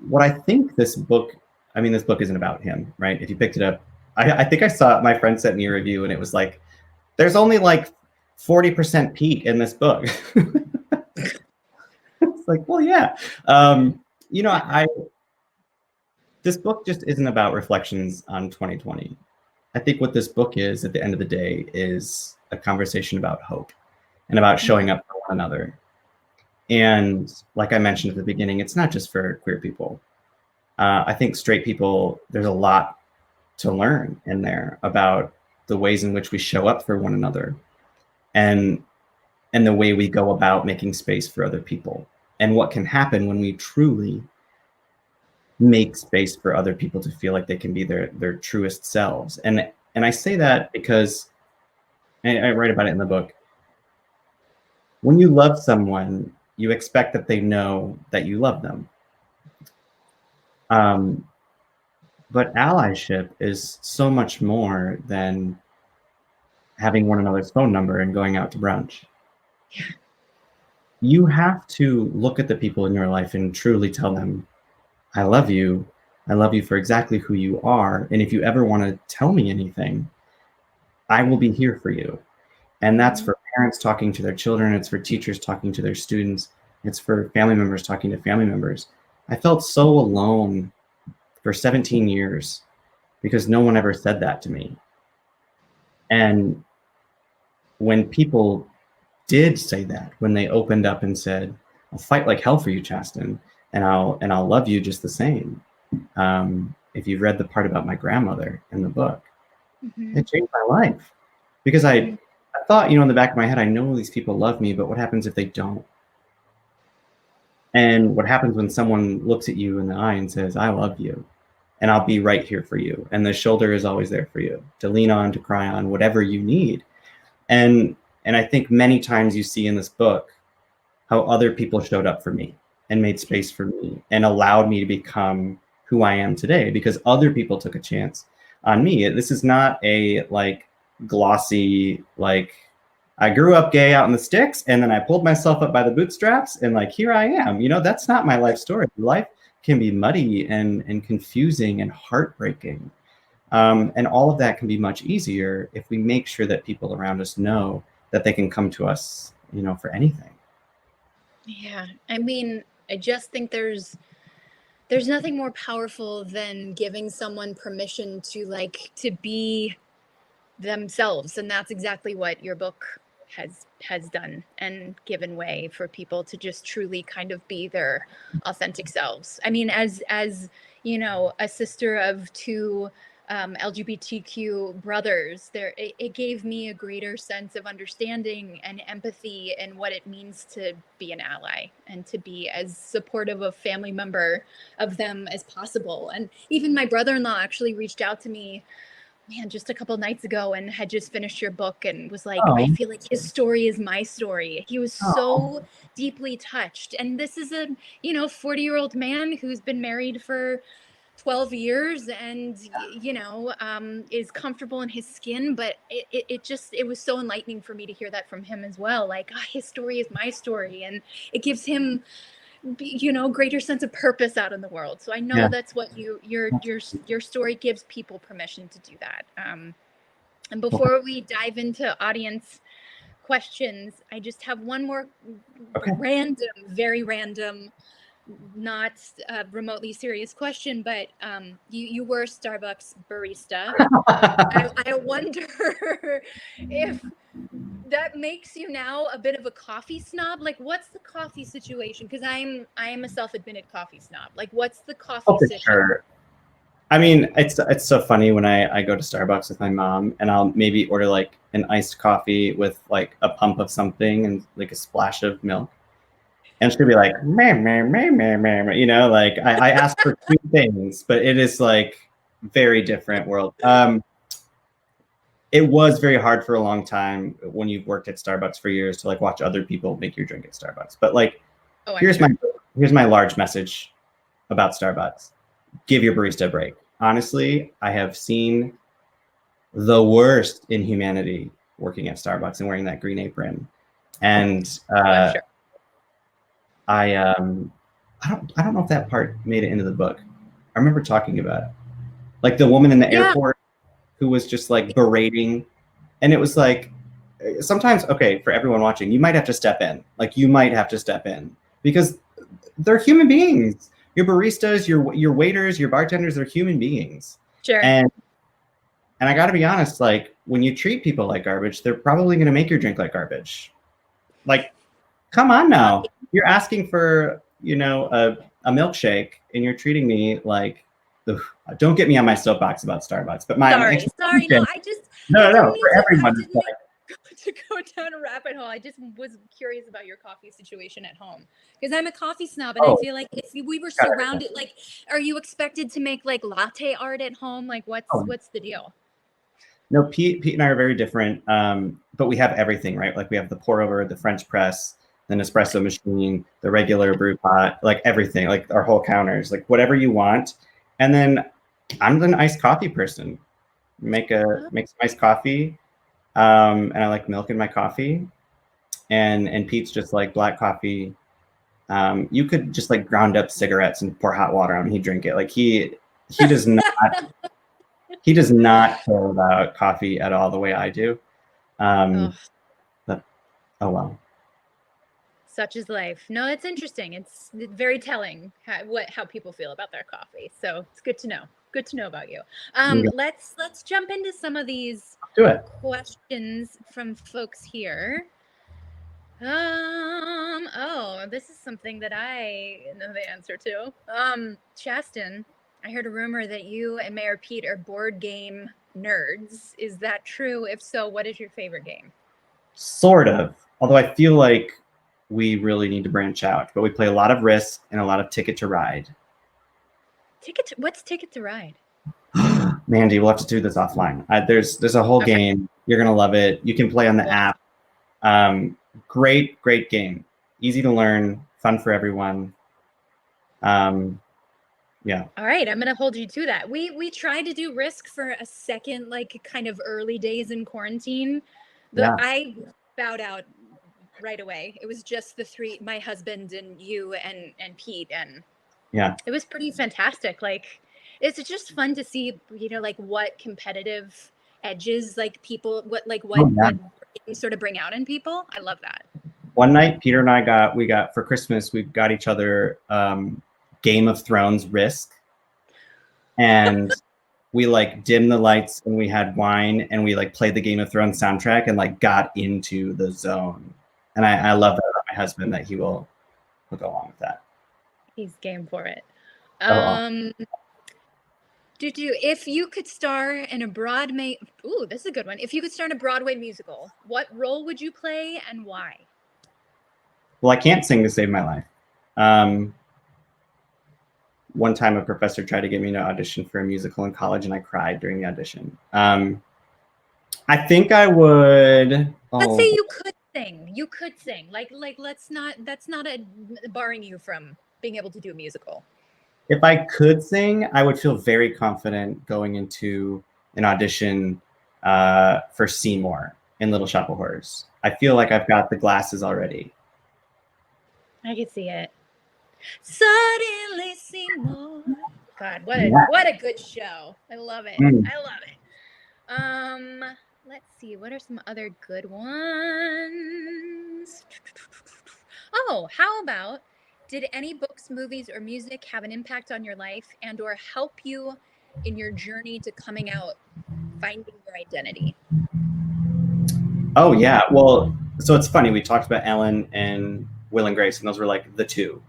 B: what I think this book, I mean, this book isn't about him, right? If you picked it up, I think I saw, my friend sent me a review and it was like, there's only like 40% Pete in this book. It's like, well, yeah. You know, this book just isn't about reflections on 2020. I think what this book is, at the end of the day, is a conversation about hope and about showing up for one another. And like I mentioned at the beginning, it's not just for queer people. I think straight people, there's a lot to learn in there about the ways in which we show up for one another, and the way we go about making space for other people, and what can happen when we truly make space for other people to feel like they can be their truest selves. And I say that because I write about it in the book. When you love someone, you expect that they know that you love them. But allyship is so much more than having one another's phone number and going out to brunch.
C: Yeah.
B: You have to look at the people in your life and truly tell them, I love you. I love you for exactly who you are. And if you ever want to tell me anything, I will be here for you. And that's for parents talking to their children. It's for teachers talking to their students. It's for family members talking to family members. I felt so alone for 17 years because no one ever said that to me. And when people did say that, when they opened up and said, I'll fight like hell for you, Chasten, and I'll love you just the same. If you've read the part about my grandmother in the book, it changed my life, because I thought, you know, in the back of my head, I know these people love me, but what happens if they don't? And what happens when someone looks at you in the eye and says, I love you, and I'll be right here for you. And the shoulder is always there for you to lean on, to cry on, whatever you need. And I think many times you see in this book how other people showed up for me and made space for me and allowed me to become who I am today, because other people took a chance on me. This is not a like glossy, like I grew up gay out in the sticks and then I pulled myself up by the bootstraps and like, here I am. You know, that's not my life story. Life can be muddy and confusing and heartbreaking. And all of that can be much easier if we make sure that people around us know that they can come to us, you know, for anything.
C: Yeah. I mean, I just think there's nothing more powerful than giving someone permission to be themselves. And that's exactly what your book has done, and given way for people to just truly kind of be their authentic selves. I mean, as you know, a sister of two LGBTQ brothers, it gave me a greater sense of understanding and empathy and what it means to be an ally and to be as supportive of family member of them as possible. And even my brother-in-law actually reached out to me, man, just a couple nights ago, and had just finished your book and was like, I feel like his story is my story. He was so deeply touched. And this is a, you know, 40-year-old man who's been married for 12 years and you know, is comfortable in his skin, but it was so enlightening for me to hear that from him as well. Like, his story is my story, and it gives him, you know, greater sense of purpose out in the world. So I know that's what your story gives people permission to do that. And before we dive into audience questions, I just have one more random, very random, not remotely serious question, but you were a Starbucks barista. I wonder if that makes you now a bit of a coffee snob. Like, what's the coffee situation? Because I am a self-admitted coffee snob. Like, what's the coffee situation?
B: Sure. I mean, it's so funny when I go to Starbucks with my mom, and I'll maybe order like an iced coffee with like a pump of something and like a splash of milk. And she'll be like, meh, meh, meh, meh, meh, meh. You know, like I asked for two things, but it is like very different world. It was very hard for a long time when you've worked at Starbucks for years to like watch other people make your drink at Starbucks. But like, here's my large message about Starbucks. Give your barista a break. Honestly, I have seen the worst in humanity working at Starbucks and wearing that green apron. And
C: Sure.
B: I don't know if that part made it into the book. I remember talking about it. Like the woman in the airport who was just like berating. And it was like, sometimes, okay, for everyone watching, you might have to step in. Like you might have to step in because they're human beings. Your baristas, your waiters, your bartenders, they're human beings.
C: Sure.
B: And I got to be honest, like when you treat people like garbage, they're probably going to make your drink like garbage. Like, come on now. You're asking for, you know, a milkshake and you're treating me like, ugh, don't get me on my soapbox about Starbucks. But my
C: sorry. No, I just
B: no, for everyone.
C: To go down a rabbit hole, I just was curious about your coffee situation at home because I'm a coffee snob, and I feel like if we were surrounded, like, are you expected to make like latte art at home? Like, what's the deal?
B: No, Pete and I are very different, but we have everything, right? Like we have the pour over, the French press, the Nespresso machine, the regular brew pot, like everything, like our whole counters, like whatever you want. And then I'm an iced coffee person. Make some iced coffee. And I like milk in my coffee, and Pete's just like black coffee. You could just like ground up cigarettes and pour hot water on him. He'd drink it. Like he does not he does not care about coffee at all the way I do. But oh well.
C: Such is life. No, it's interesting. It's very telling how people feel about their coffee. So it's good to know. Good to know about you. Let's jump into some of these questions from folks here. This is something that I know the answer to. Chasten, I heard a rumor that you and Mayor Pete are board game nerds. Is that true? If so, what is your favorite game?
B: Sort of. Although I feel like we really need to branch out. But we play a lot of Risk and a lot of Ticket to Ride.
C: What's Ticket to Ride?
B: Mandy, we'll have to do this offline. There's a whole game. You're gonna love it. You can play on the app. Great game. Easy to learn. Fun for everyone. Yeah.
C: All right, I'm gonna hold you to that. We tried to do Risk for a second, like kind of early days in quarantine. I bowed out right away. It was just the three, my husband and you and Pete, and it was pretty fantastic. Like, it's just fun to see, you know, like what competitive edges, like people, what sort of bring out in people. I love that.
B: One night, Peter and I we got for Christmas, we got each other Game of Thrones Risk, and we like dimmed the lights and we had wine and we like played the Game of Thrones soundtrack and like got into the zone. And I love that about my husband, that he'll go along with that.
C: He's game for it. If you could star in a Broadway, this is a good one. If you could star in a Broadway musical, what role would you play and why?
B: Well, I can't sing to save my life. One time a professor tried to get me to audition for a musical in college and I cried during the audition. I think I would.
C: Let's say you could sing. You could sing. Like that's not barring you from being able to do a musical.
B: If I could sing, I would feel very confident going into an audition for Seymour in Little Shop of Horrors. I feel like I've got the glasses already.
C: I can see it. Suddenly Seymour. God, what a good show. I love it. I love it. Let's see, what are some other good ones? Oh, how about, did any books, movies, or music have an impact on your life and or help you in your journey to coming out, finding your identity?
B: Oh yeah. Well, so it's funny. We talked about Ellen and Will and Grace, and those were like the two,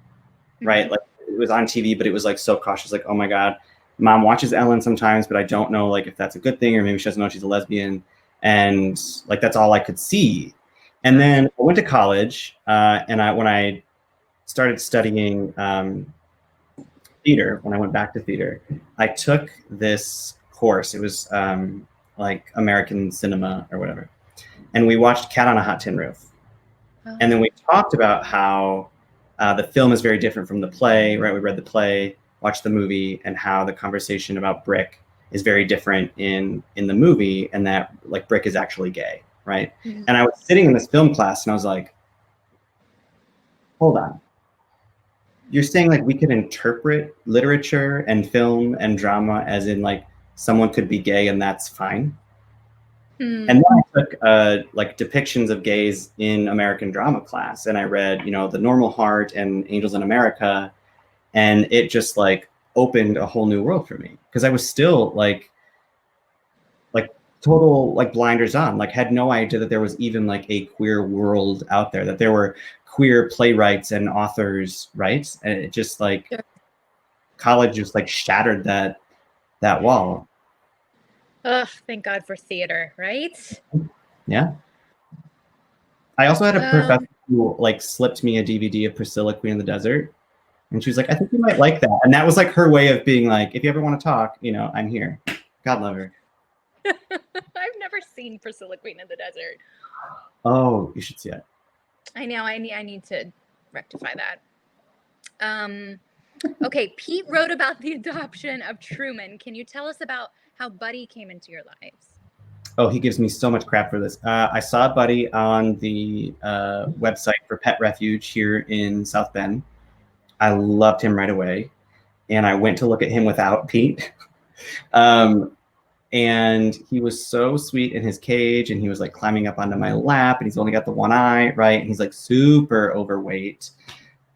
B: right?
C: Mm-hmm.
B: Like it was on TV, but it was like so cautious. Like, oh my God, Mom watches Ellen sometimes, but I don't know like if that's a good thing or maybe she doesn't know she's a lesbian, and like that's all I could see. And then I went to college, and when I started studying theater, when I went back to theater, I took this course. It was like American cinema or whatever. And we watched Cat on a Hot Tin Roof.
C: Oh.
B: And then we talked about how the film is very different from the play, right? We read the play, watched the movie, and how the conversation about Brick is very different in the movie, and that like Brick is actually gay, right?
C: Mm-hmm.
B: And I was sitting in this film class and I was like, hold on. You're saying like we could interpret literature and film and drama as in like someone could be gay and that's fine? And then I took like depictions of gays in American drama class, and I read, you know, The Normal Heart and Angels in America, and it just like opened a whole new world for me because I was still like total like blinders on, like had no idea that there was even like a queer world out there, that there were queer playwrights and authors, right? And it just like college just like shattered that wall.
C: Oh, thank God for theater, right?
B: Yeah. I also had a professor who like slipped me a DVD of Priscilla, Queen of the Desert. And she was like, I think you might like that. And that was like her way of being like, if you ever want to talk, you know, I'm here. God love her.
C: I've never seen Priscilla, Queen of the Desert.
B: Oh, you should see it.
C: I know. I need to rectify that. Okay, Pete wrote about the adoption of Truman. Can you tell us about how Buddy came into your lives?
B: Oh, he gives me so much crap for this. I saw Buddy on the website for Pet Refuge here in South Bend. I loved him right away. And I went to look at him without Pete. And he was so sweet in his cage, and he was like climbing up onto my lap, and he's only got the one eye, right? And he's like super overweight.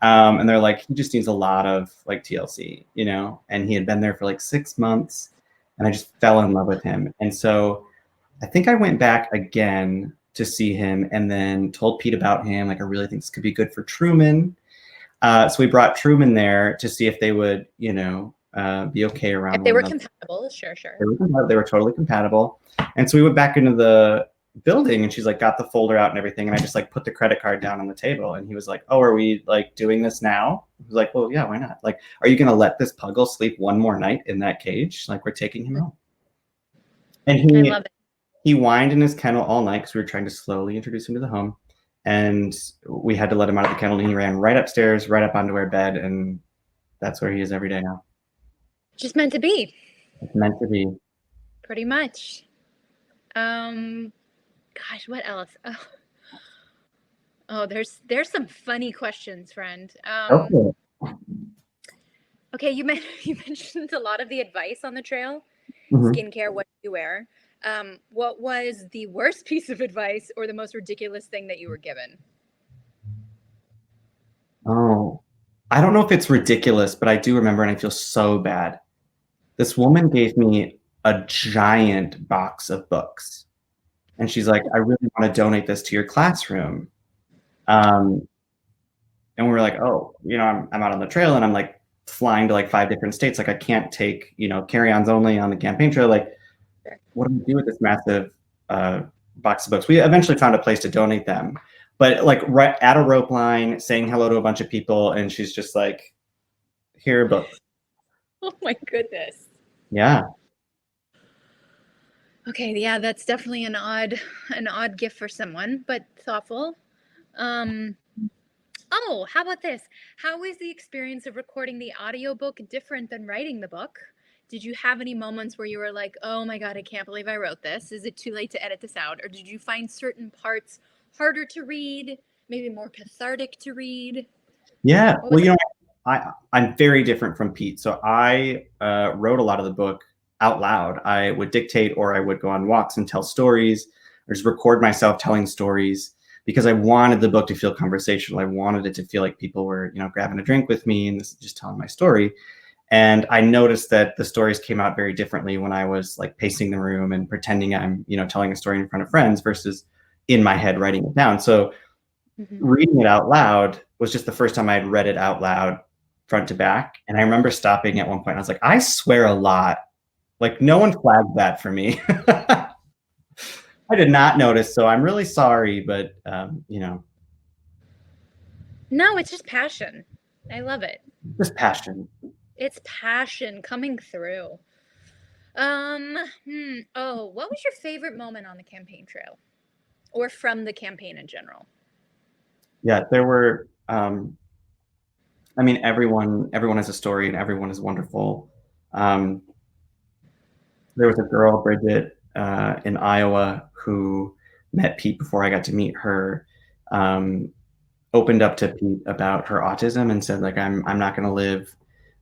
B: And they're like, he just needs a lot of like TLC, you know? And he had been there for like 6 months, and I just fell in love with him. And so I think I went back again to see him and then told Pete about him. Like, I really think this could be good for Truman. So we brought Truman there to see if they would, you know, be okay around.
C: If they were compatible, sure.
B: They were totally compatible. And so we went back into the building, and she's like got the folder out and everything. And I just like put the credit card down on the table, and he was like, oh, are we like doing this now? I was like, well, yeah, why not? Like, are you going to let this puggle sleep one more night in that cage? Like, we're taking him home. And
C: I love it.
B: He whined in his kennel all night because we were trying to slowly introduce him to the home. And we had to let him out of the kennel, and he ran right upstairs, right up onto our bed. And that's where he is every day now.
C: Just meant to be.
B: It's meant to be.
C: Pretty much. Gosh, what else? Oh, there's some funny questions, friend. Okay, you mentioned a lot of the advice on the trail, skincare, what you wear. What was the worst piece of advice or the most ridiculous thing that you were given?
B: Oh, I don't know if it's ridiculous, but I do remember, and I feel so bad. This woman gave me a giant box of books, and she's like, I really want to donate this to your classroom. And we were like, oh, you know, I'm out on the trail, and I'm like flying to like 5 different states. Like, I can't take, you know, carry-ons only on the campaign trail. Like, what do we do with this massive box of books? We eventually found a place to donate them, but like right at a rope line, saying hello to a bunch of people, and she's just like, here are books.
C: Oh my goodness.
B: Yeah.
C: Okay, yeah, that's definitely an odd gift for someone, but thoughtful. Oh, how about this? How is the experience of recording the audiobook different than writing the book? Did you have any moments where you were like, oh my God, I can't believe I wrote this? Is it too late to edit this out? Or did you find certain parts harder to read, maybe more cathartic to read?
B: Yeah,
C: What was
B: well, I'm very different from Pete. So I wrote a lot of the book out loud. I would dictate, or I would go on walks and tell stories, or just record myself telling stories, because I wanted the book to feel conversational. I wanted it to feel like people were, grabbing a drink with me and just telling my story. And I noticed that the stories came out very differently when I was like pacing the room and pretending I'm, telling a story in front of friends versus in my head writing it down. So reading it out loud was just the first time I had read it out loud front to back. And I remember stopping at one point. I was like, I swear a lot. Like, no one flagged that for me. I did not notice. So I'm really sorry, but,
C: No, it's just passion. I love it.
B: Just passion.
C: It's passion coming through. Oh, what was your favorite moment on the campaign trail, or from the campaign in general?
B: Yeah, there were, everyone has a story and everyone is wonderful. There was a girl, Bridget, in Iowa, who met Pete before I got to meet her, opened up to Pete about her autism and said, like, I'm not going to live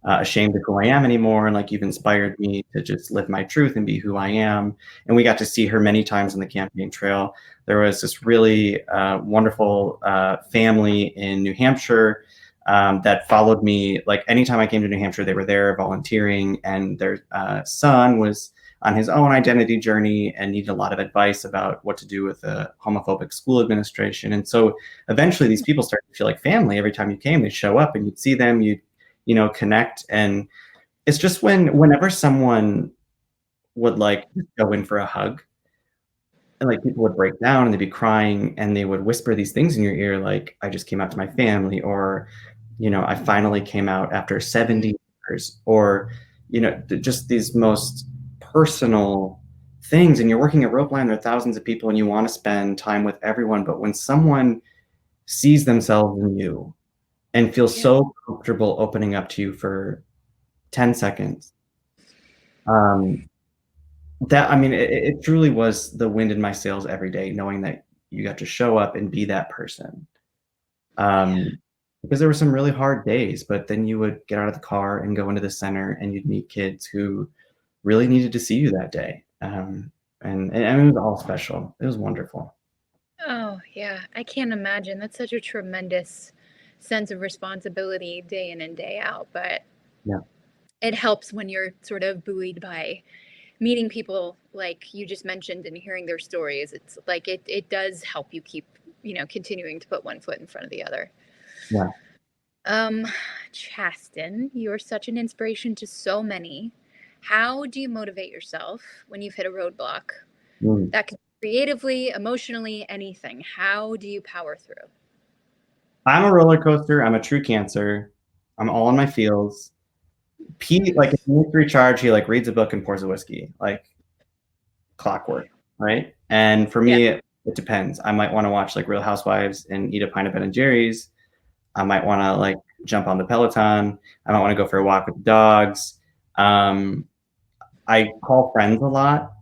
B: ashamed of who I am anymore. And like, you've inspired me to just live my truth and be who I am. And we got to see her many times on the campaign trail. There was this really wonderful family in New Hampshire that followed me. Like, anytime I came to New Hampshire, they were there volunteering, and their son was on his own identity journey and needed a lot of advice about what to do with a homophobic school administration. And so eventually these people started to feel like family. Every time you came, they'd show up and you'd see them, you'd, connect. And it's just whenever someone would like go in for a hug, and like people would break down and they'd be crying and they would whisper these things in your ear, like, I just came out to my family, or, I finally came out after 70 years, or, just these most personal things. And you're working at Ropeline, there are thousands of people and you want to spend time with everyone. But when someone sees themselves in you and feels so comfortable opening up to you for 10 seconds, it truly was the wind in my sails every day, knowing that you got to show up and be that person. Because there were some really hard days, but then you would get out of the car and go into the center and you'd meet kids who really needed to see you that day. And it was all special. It was wonderful.
C: Oh, yeah. I can't imagine. That's such a tremendous sense of responsibility day in and day out. But it helps when you're sort of buoyed by meeting people like you just mentioned and hearing their stories. It's like it does help you keep, continuing to put one foot in front of the other.
B: Yeah.
C: Chasten, you're such an inspiration to so many. How do you motivate yourself when you've hit a roadblock? That could be creatively, emotionally, anything. How do you power through?
B: I'm a roller coaster. I'm a true Cancer. I'm all in my feels. Pete, like, if he needs to recharge, he like reads a book and pours a whiskey, like clockwork, right? And for me, it depends. I might want to watch like Real Housewives and eat a pint of Ben and Jerry's. I might want to like jump on the Peloton. I might want to go for a walk with the dogs. I call friends a lot,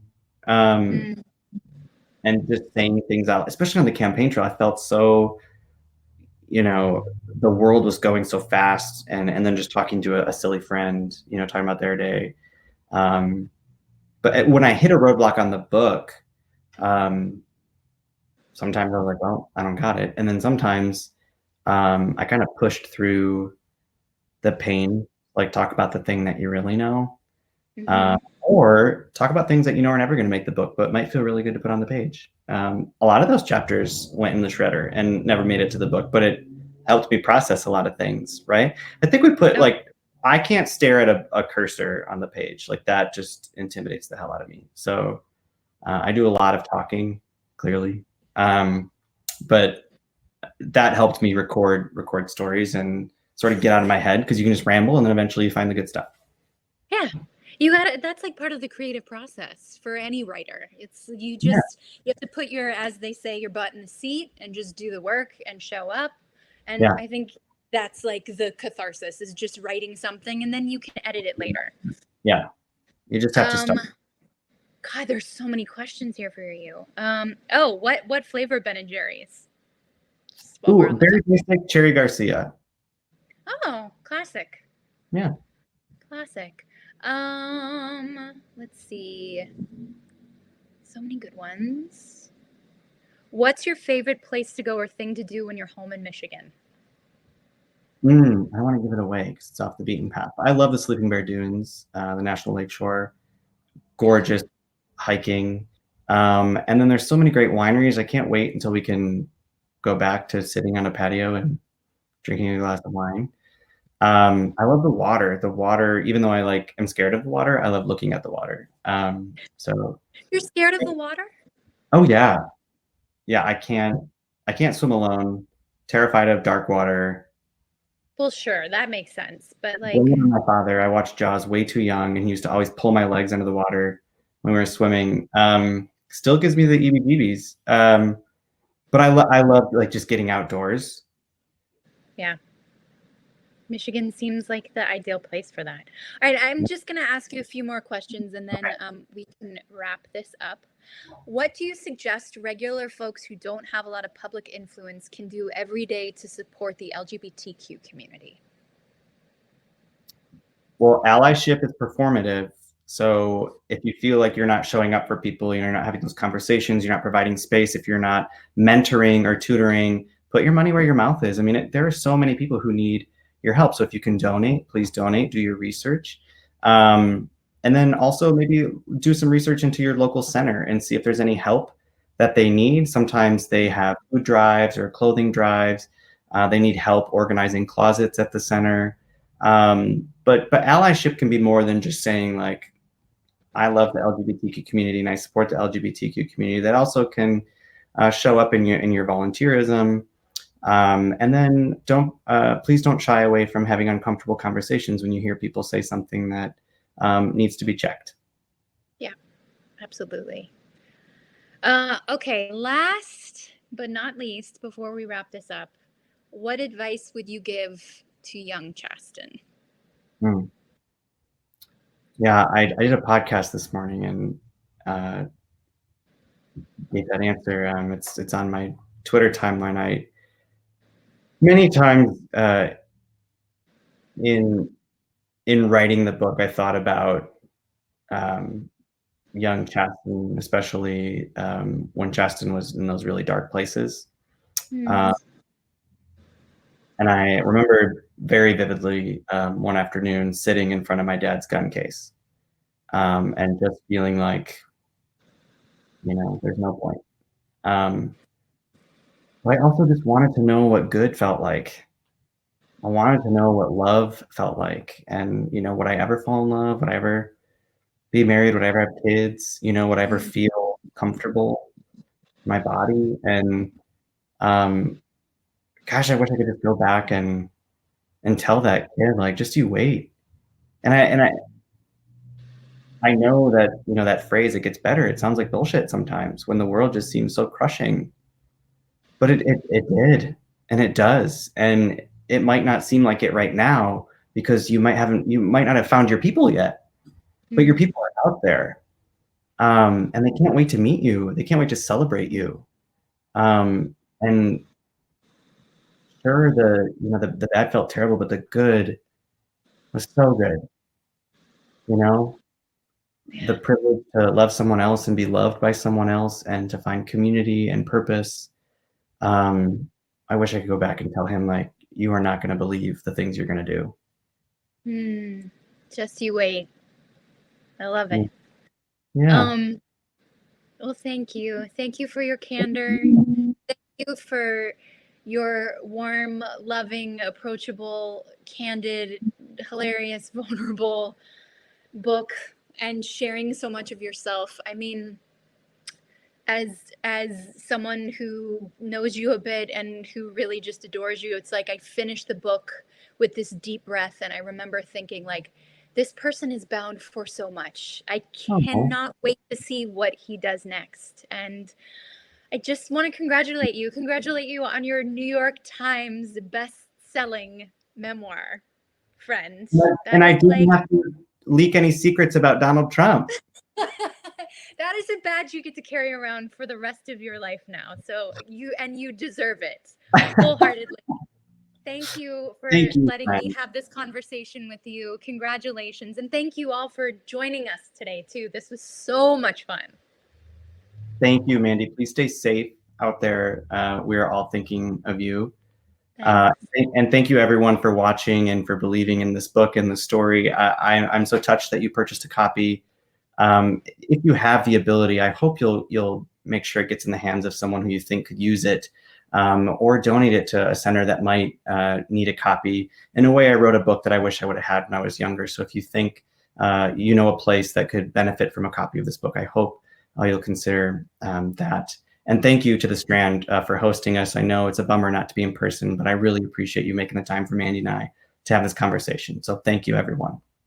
B: and just saying things out, especially on the campaign trail. I felt so, the world was going so fast, and then just talking to a silly friend, talking about their day. But when I hit a roadblock on the book, sometimes I was like, well, I don't got it. And then sometimes I kind of pushed through the pain, like talk about the thing that you really know. Or talk about things that are never going to make the book, but might feel really good to put on the page. A lot of those chapters went in the shredder and never made it to the book, but it helped me process a lot of things, right? I think we put I can't stare at a cursor on the page. Like, that just intimidates the hell out of me. So I do a lot of talking, clearly. But that helped me record stories and sort of get out of my head, because you can just ramble and then eventually you find the good stuff.
C: Yeah. That's like part of the creative process for any writer. It's you have to put your, as they say, your butt in the seat and just do the work and show up And
B: Yeah.
C: I think that's like the catharsis, is just writing something and then you can edit it later.
B: Yeah. You just have to start.
C: God, there's so many questions here for you. Oh, what flavor Ben & Jerry's?
B: Ooh, very basic Cherry Garcia.
C: Oh, classic.
B: Yeah.
C: Classic. Let's see. So many good ones. What's your favorite place to go or thing to do when you're home in Michigan?
B: I want to give it away because it's off the beaten path. I love the Sleeping Bear Dunes, the National Lakeshore. Gorgeous hiking. And then there's so many great wineries. I can't wait until we can go back to sitting on a patio and drinking a glass of wine. I love the water. The water, even though I'm scared of the water, I love looking at the water. So
C: You're scared of the water?
B: Oh yeah. Yeah, I can't swim alone. Terrified of dark water.
C: Well, sure, that makes sense. But like
B: My father, I watched Jaws way too young, and he used to always pull my legs under the water when we were swimming. Still gives me the EBGBs. But I love like just getting outdoors.
C: Yeah. Michigan seems like the ideal place for that. All right, I'm just going to ask you a few more questions and then we can wrap this up. What do you suggest regular folks who don't have a lot of public influence can do every day to support the LGBTQ community?
B: Well, allyship is performative. So if you feel like you're not showing up for people, you're not having those conversations, you're not providing space, if you're not mentoring or tutoring, put your money where your mouth is. I mean, there are so many people who need your help. So if you can donate, please donate, do your research. And then also maybe do some research into your local center and see if there's any help that they need. Sometimes they have food drives or clothing drives. They need help organizing closets at the center. But allyship can be more than just saying like, I love the LGBTQ community and I support the LGBTQ community. That also can show up in your volunteerism. And then please don't shy away from having uncomfortable conversations when you hear people say something that needs to be checked.
C: Yeah, absolutely. Okay, last but not least, before we wrap this up, what advice would you give to young Chasten?
B: Yeah, I did a podcast this morning and gave that answer. It's on my Twitter timeline. Many times in writing the book, I thought about young Chasten, especially when Chasten was in those really dark places. And I remember very vividly one afternoon sitting in front of my dad's gun case and just feeling like, there's no point. But I also just wanted to know what good felt like. I wanted to know what love felt like. And, would I ever fall in love? Would I ever be married? Would I ever have kids? Would I ever feel comfortable in my body? And gosh, I wish I could just go back and tell that kid, like, just you wait. And I know that, that phrase, it gets better. It sounds like bullshit sometimes when the world just seems so crushing. But it did, and it does. And it might not seem like it right now because you might not have found your people yet, but your people are out there. And they can't wait to meet you. They can't wait to celebrate you. And sure, the bad felt terrible, but the good was so good. The privilege to love someone else and be loved by someone else and to find community and purpose. I wish I could go back and tell him, like, you are not going to believe the things you're going to
C: do. Just you wait. I love it.
B: Yeah.
C: Well, thank you. Thank you for your candor. Thank you for your warm, loving, approachable, candid, hilarious, vulnerable book and sharing so much of yourself. I mean, as someone who knows you a bit and who really just adores you, it's like I finished the book with this deep breath and I remember thinking, like, this person is bound for so much. I cannot wait to see what he does next. And I just want to congratulate you on your New York Times best-selling memoir, friend.
B: And I didn't have to leak any secrets about Donald Trump.
C: That is a badge you get to carry around for the rest of your life now. So you deserve it wholeheartedly. Thank you for letting me have this conversation with you. Congratulations. And thank you all for joining us today too. This was so much fun.
B: Thank you, Mandy. Please stay safe out there. We are all thinking of you. And thank you everyone for watching and for believing in this book and the story. I'm so touched that you purchased a copy. If you have the ability, I hope you'll make sure it gets in the hands of someone who you think could use it, or donate it to a center that might need a copy. In a way, I wrote a book that I wish I would have had when I was younger. So if you think you know a place that could benefit from a copy of this book, I hope you'll consider that. And thank you to the Strand for hosting us. I know it's a bummer not to be in person, but I really appreciate you making the time for Mandy and I to have this conversation. So thank you, everyone.